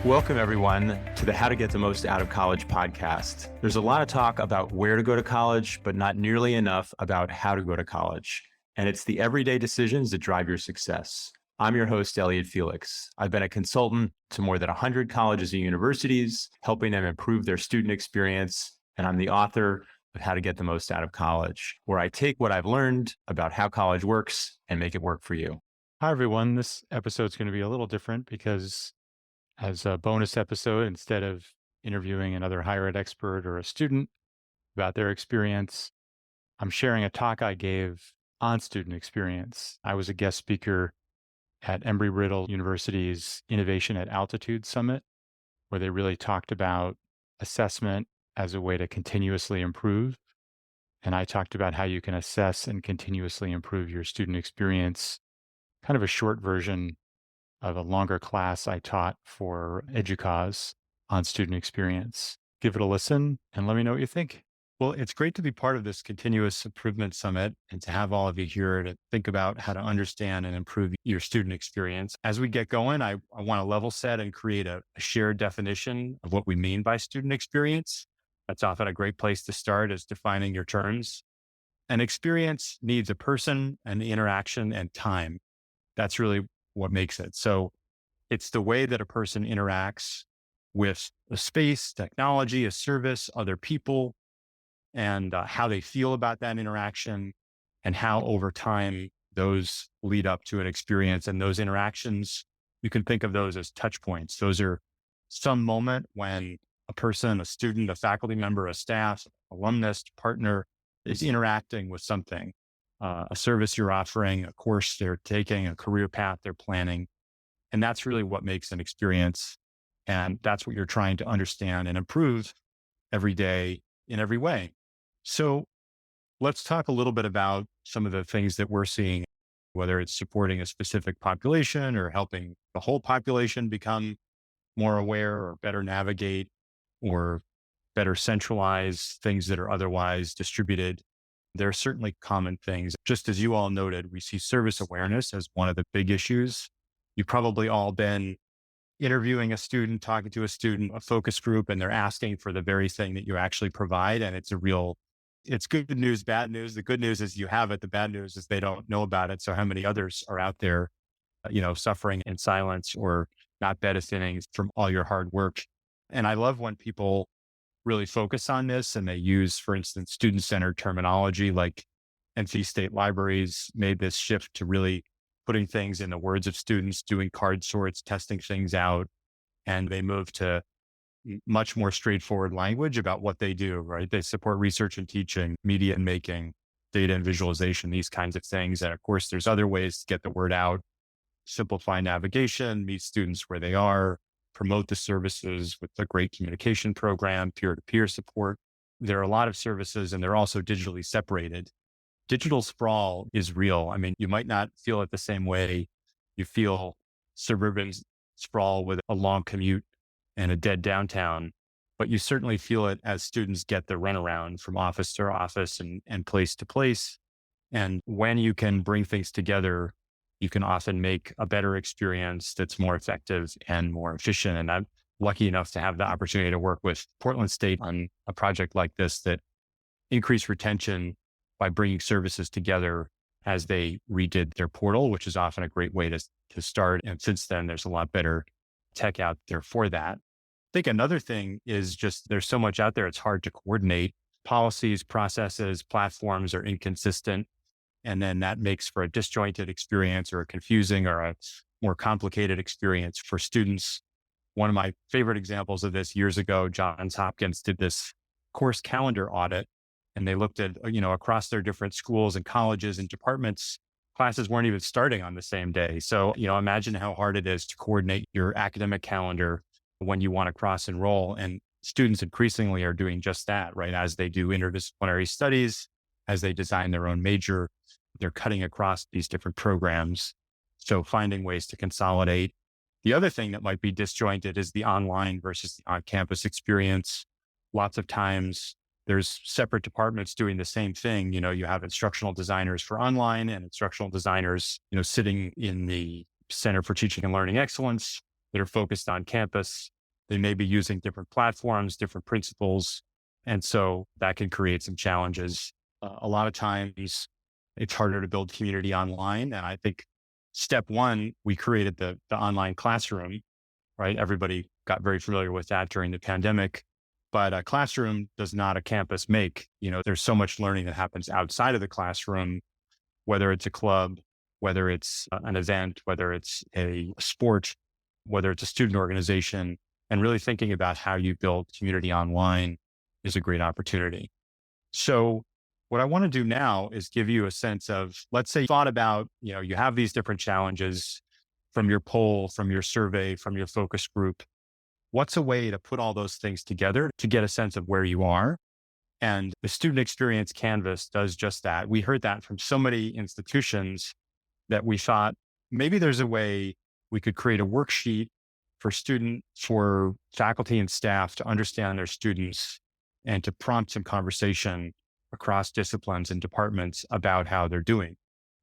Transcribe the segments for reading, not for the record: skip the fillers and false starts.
Welcome, everyone, to the How to Get the Most Out of College podcast. There's a lot of talk about where to go to college, but not nearly enough about how to go to college. And it's the everyday decisions that drive your success. I'm your host, Elliot Felix. I've been a consultant to more than 100 colleges and universities, helping them improve their student experience. And I'm the author of How to Get the Most Out of College, where I take what I've learned about how college works and make it work for you. Hi, everyone. This episode's going to be a little different because as a bonus episode, instead of interviewing another higher ed expert or a student about their experience, I'm sharing a talk I gave on student experience. I was a guest speaker at Embry-Riddle University's Innovation at Altitude Summit, where they really talked about assessment as a way to continuously improve. And I talked about how you can assess and continuously improve your student experience, kind of a short version of a longer class I taught for EDUCAUSE on student experience. Give it a listen and let me know what you think. Well, it's great to be part of this continuous improvement summit and to have all of you here to think about how to understand and improve your student experience. As we get going, I want to level set and create a shared definition of what we mean by student experience. That's often a great place to start, is defining your terms. An experience needs a person, an interaction, and time. That's really what makes it. So it's the way that a person interacts with a space, technology, a service, other people, and how they feel about that interaction, and how over time those lead up to an experience. And those interactions, you can think of those as touch points. Those are some moment when a person, a student, a faculty member, a staff, alumnus, partner is interacting with something. A service you're offering, a course they're taking, a career path they're planning. And that's really what makes an experience. And that's what you're trying to understand and improve every day in every way. So let's talk a little bit about some of the things that we're seeing, whether it's supporting a specific population or helping the whole population become more aware or better navigate or better centralize things that are otherwise distributed. There are certainly common things. Just as you all noted, we see service awareness as one of the big issues. You've probably all been interviewing a student, talking to a student, a focus group, and they're asking for the very thing that you actually provide. And it's good news, bad news. The good news is you have it. The bad news is they don't know about it. So how many others are out there, suffering in silence or not benefiting from all your hard work? And I love when people really focus on this and they use, for instance, student-centered terminology, like NC State Libraries made this shift to really putting things in the words of students, doing card sorts, testing things out. And they moved to much more straightforward language about what they do, right? They support research and teaching, media and making, data and visualization, these kinds of things. And of course, there's other ways to get the word out, simplify navigation, meet students where they are, promote the services with a great communication program, peer-to-peer support. There are a lot of services and they're also digitally separated. Digital sprawl is real. I mean, you might not feel it the same way you feel suburban sprawl with a long commute and a dead downtown, but you certainly feel it as students get the runaround from office to office and place to place. And when you can bring things together, you can often make a better experience that's more effective and more efficient. And I'm lucky enough to have the opportunity to work with Portland State on a project like this that increased retention by bringing services together as they redid their portal, which is often a great way to start. And since then, there's a lot better tech out there for that. I think another thing is just there's so much out there, it's hard to coordinate. Policies, processes, platforms are inconsistent. And then that makes for a disjointed experience or a confusing or a more complicated experience for students. One of my favorite examples of this years ago, Johns Hopkins did this course calendar audit, and they looked at, across their different schools and colleges and departments, classes weren't even starting on the same day. So, imagine how hard it is to coordinate your academic calendar when you want to cross enroll. And students increasingly are doing just that, right? As they do interdisciplinary studies, as they design their own major, they're cutting across these different programs. So finding ways to consolidate. The other thing that might be disjointed is the online versus the on-campus experience. Lots of times there's separate departments doing the same thing. You have instructional designers for online and instructional designers, sitting in the Center for Teaching and Learning Excellence that are focused on campus. They may be using different platforms, different principles. And so that can create some challenges. A lot of times it's harder to build community online. And I think step one, we created the online classroom, right? Everybody got very familiar with that during the pandemic. But a classroom does not a campus make. There's so much learning that happens outside of the classroom, whether it's a club, whether it's an event, whether it's a sport, whether it's a student organization, and really thinking about how you build community online is a great opportunity. So what I want to do now is give you a sense of, let's say you thought about, you have these different challenges from your poll, from your survey, from your focus group. What's a way to put all those things together to get a sense of where you are? And the student experience canvas does just that. We heard that from so many institutions that we thought maybe there's a way we could create a worksheet for faculty and staff to understand their students and to prompt some conversation across disciplines and departments about how they're doing.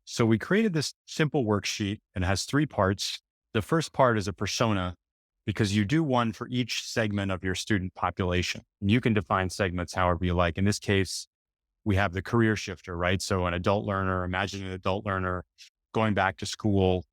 So we created this simple worksheet and it has 3 parts. The first part is a persona, because you do one for each segment of your student population. And you can define segments however you like. In this case, we have the career shifter, right? So an adult learner, imagine an adult learner going back to school,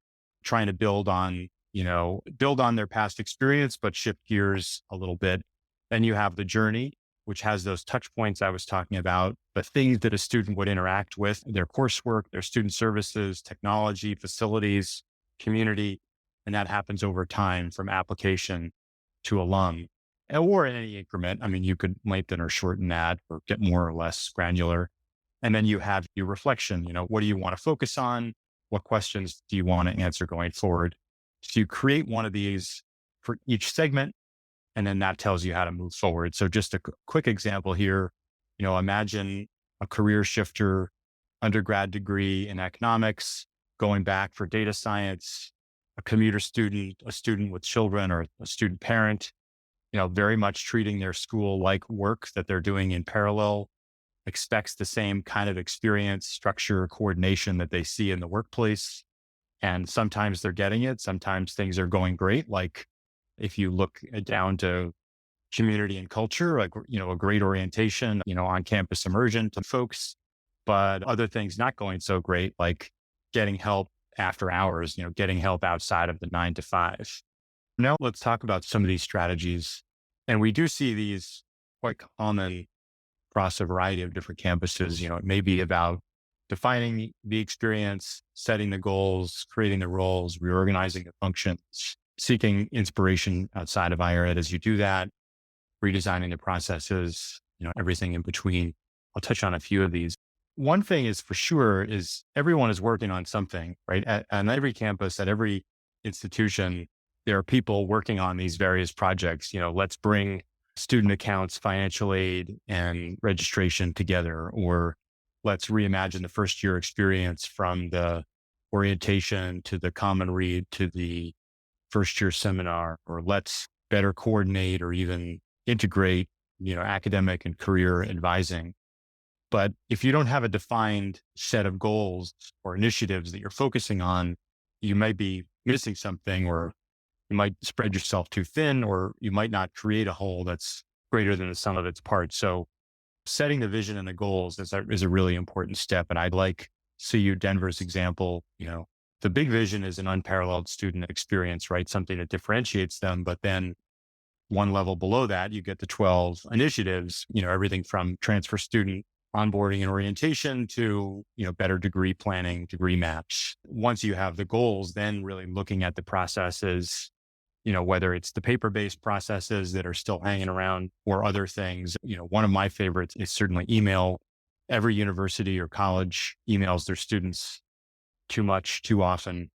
trying to build on their past experience, but shift gears a little bit. Then you have the journey, which has those touch points I was talking about, the things that a student would interact with, their coursework, their student services, technology, facilities, community. And that happens over time from application to alum, or in any increment. I mean, you could lengthen or shorten that or get more or less granular. And then you have your reflection. What do you want to focus on? What questions do you want to answer going forward? So you create one of these for each segment, and then that tells you how to move forward. So just a quick example here, imagine a career shifter, undergrad degree in economics, going back for data science, a commuter student, a student with children, or a student parent, very much treating their school like work that they're doing in parallel, expects the same kind of experience, structure, coordination that they see in the workplace. And sometimes they're getting it. Sometimes things are going great. Like if you look down to community and culture, like, a great orientation, on campus immersion to folks, but other things not going so great, like getting help after hours, getting help outside of the 9 to 5. Now let's talk about some of these strategies. And we do see these quite common across a variety of different campuses. It may be about defining the experience, setting the goals, creating the roles, reorganizing the functions, seeking inspiration outside of higher ed as you do that, redesigning the processes, everything in between. I'll touch on a few of these. One thing is for sure is everyone is working on something, right? On every campus, at every institution, there are people working on these various projects. Let's bring student accounts, financial aid, and registration together, or let's reimagine the first year experience from the orientation to the common read to the first year seminar, or let's better coordinate or even integrate, academic and career advising. But if you don't have a defined set of goals or initiatives that you're focusing on, you might be missing something, or you might spread yourself too thin, or you might not create a whole that's greater than the sum of its parts. So setting the vision and the goals is a really important step. And I'd like CU Denver's example. The big vision is an unparalleled student experience, right? Something that differentiates them. But then one level below that, you get the 12 initiatives, everything from transfer student onboarding and orientation to, better degree planning, degree maps. Once you have the goals, then really looking at the processes, whether it's the paper-based processes that are still hanging around or other things. One of my favorites is certainly email. Every university or college emails their students too much, too often.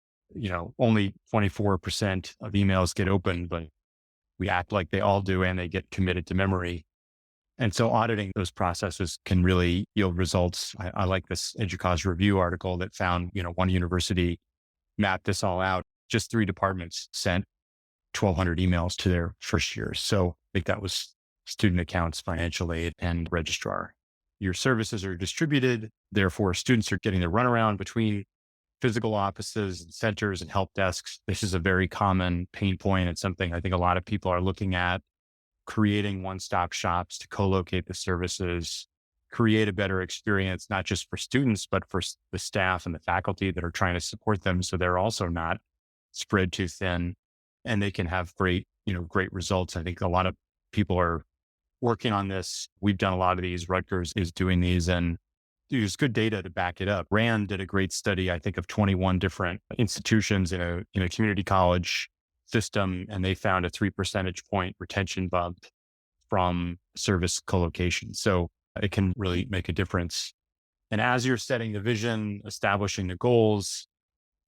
Only 24% of emails get opened, but we act like they all do and they get committed to memory. And so auditing those processes can really yield results. I like this EDUCAUSE review article that found, one university mapped this all out. Just 3 departments sent 1,200 emails to their first years. So I think that was student accounts, financial aid, and registrar. Your services are distributed. Therefore, students are getting their runaround between physical offices and centers and help desks. This is a very common pain point. It's something I think a lot of people are looking at, creating one-stop shops to co-locate the services, create a better experience, not just for students, but for the staff and the faculty that are trying to support them. So they're also not spread too thin and they can have great results. I think a lot of people are working on this. We've done a lot of these. Rutgers is doing these and there's good data to back it up. Rand did a great study, I think, of 21 different institutions in a community college system, and they found a 3 percentage point retention bump from service co-location. So it can really make a difference. And as you're setting the vision, establishing the goals,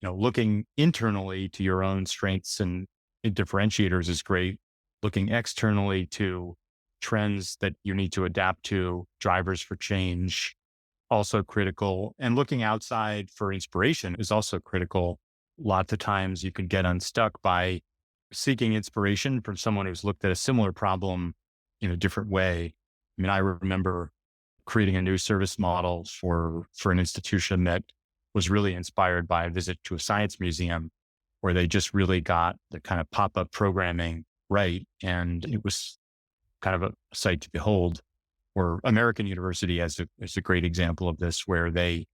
looking internally to your own strengths and differentiators is great. Looking externally to trends that you need to adapt to, drivers for change, also critical. And looking outside for inspiration is also critical. Lots of times you can get unstuck by seeking inspiration from someone who's looked at a similar problem in a different way. I mean, I remember creating a new service model for an institution that was really inspired by a visit to a science museum where they just really got the kind of pop-up programming right. And it was kind of a sight to behold. Or American University as a great example of this, where they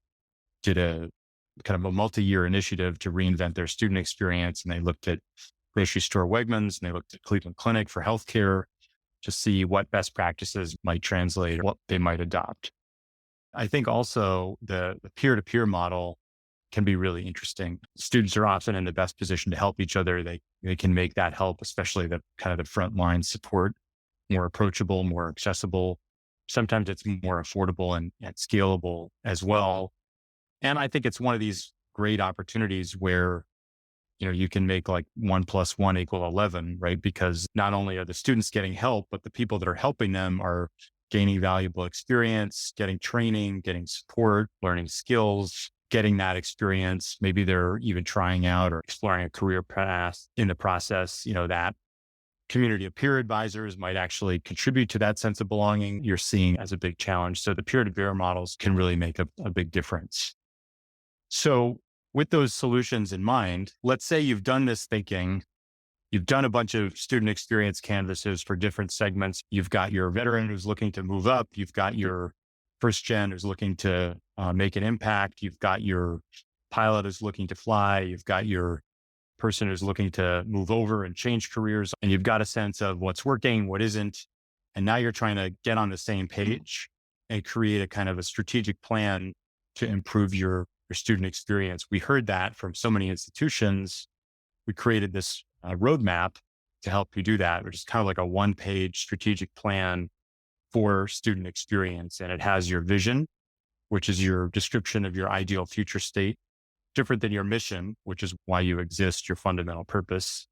did a kind of a multi-year initiative to reinvent their student experience. And they looked at grocery store Wegmans and they looked at Cleveland Clinic for healthcare to see what best practices might translate or what they might adopt. I think also the peer-to-peer model can be really interesting. Students are often in the best position to help each other. They can make that help, especially the kind of the frontline support, more approachable, more accessible. Sometimes it's more affordable and scalable as well. And I think it's one of these great opportunities where, you can make like 1 + 1 = 11, right? Because not only are the students getting help, but the people that are helping them are gaining valuable experience, getting training, getting support, learning skills, getting that experience. Maybe they're even trying out or exploring a career path in the process, that community of peer advisors might actually contribute to that sense of belonging you're seeing as a big challenge. So the peer-to-peer models can really make a big difference. So with those solutions in mind, let's say you've done this thinking, you've done a bunch of student experience canvases for different segments. You've got your veteran who's looking to move up. You've got your first gen who's looking to make an impact. You've got your pilot who's looking to fly. You've got your person who's looking to move over and change careers. And you've got a sense of what's working, what isn't. And now you're trying to get on the same page and create a kind of a strategic plan to improve your student experience. We heard that from so many institutions. We created this roadmap to help you do that, which is kind of like a 1-page strategic plan for student experience. And it has your vision, which is your description of your ideal future state, different than your mission, which is why you exist, your fundamental purpose.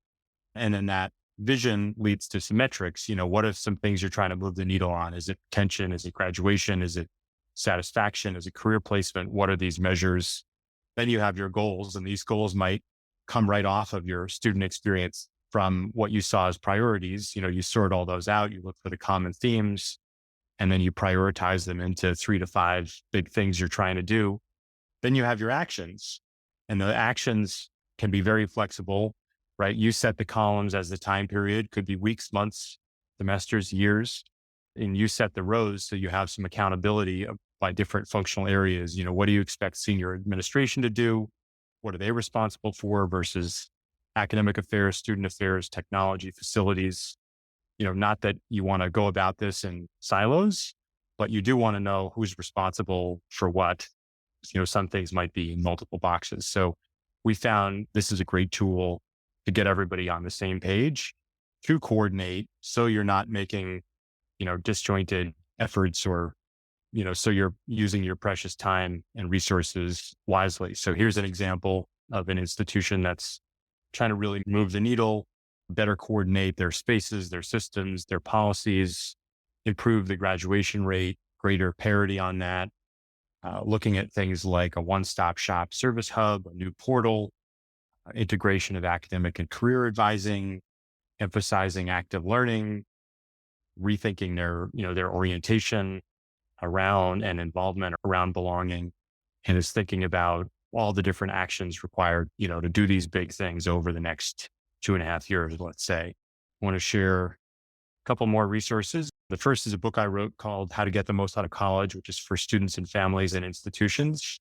And then that vision leads to some metrics. What are some things you're trying to move the needle on? Is it retention? Is it graduation? Is it satisfaction? Is it career placement? What are these measures? Then you have your goals, and these goals might come right off of your student experience from what you saw as priorities. You sort all those out, you look for the common themes, and then you prioritize them into 3 to 5 big things you're trying to do. Then you have your actions. And the actions can be very flexible, right? You set the columns as the time period, could be weeks, months, semesters, years, and you set the rows so you have some accountability by different functional areas. What do you expect senior administration to do? What are they responsible for versus academic affairs, student affairs, technology, facilities? Not that you want to go about this in silos, but you do want to know who's responsible for what. Some things might be in multiple boxes. So we found this is a great tool to get everybody on the same page, to coordinate, so you're not making, disjointed efforts or, so you're using your precious time and resources wisely. So here's an example of an institution that's trying to really move the needle, better coordinate their spaces, their systems, their policies, improve the graduation rate, greater parity on that. Looking at things like a one-stop shop service hub, a new portal, integration of academic and career advising, emphasizing active learning, rethinking their orientation around and involvement around belonging, and is thinking about all the different actions required, to do these big things over the next 2.5 years, let's say. I want to share a couple more resources. The first is a book I wrote called How to Get the Most Out of College, which is for students and families and institutions,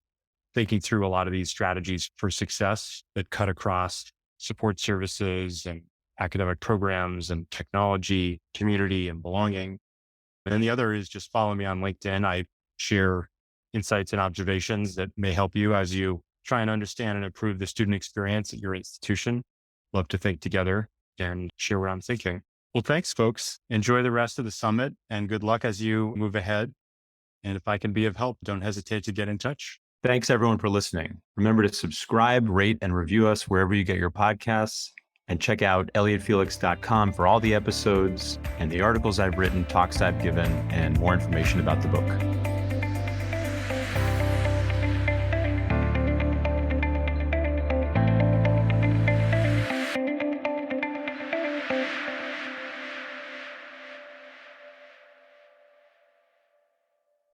thinking through a lot of these strategies for success that cut across support services and academic programs and technology, community, and belonging. And then the other is just follow me on LinkedIn. I share insights and observations that may help you as you try and understand and improve the student experience at your institution. Love to think together and share what I'm thinking. Well, thanks, folks. Enjoy the rest of the summit and good luck as you move ahead. And if I can be of help, don't hesitate to get in touch. Thanks, everyone, for listening. Remember to subscribe, rate, and review us wherever you get your podcasts. And check out elliottfelix.com for all the episodes and the articles I've written, talks I've given, and more information about the book.